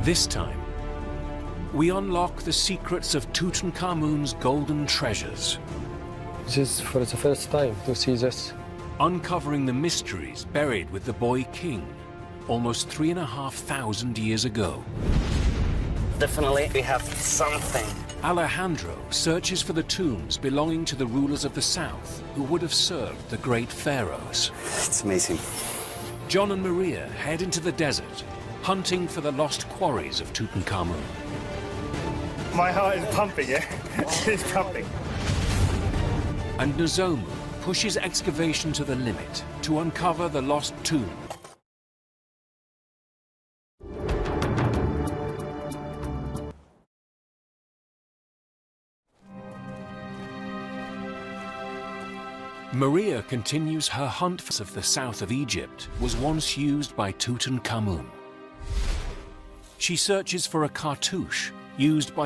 This time, we unlock the secrets of Tutankhamun's golden treasures. This is for the first time to see this. Uncovering the mysteries buried with the boy king almost 3,500 years ago. Definitely, we have something. Alejandro searches for the tombs belonging to the rulers of the south who would have served the great pharaohs. It's amazing. John and Maria head into the desert, hunting for the lost quarries of Tutankhamun. My heart is pumping, yeah? It's pumping. And Nozomu pushes excavation to the limit to uncover the lost tomb. Maria continues her hunt for the south of Egypt was once used by Tutankhamun. She searches for a cartouche used by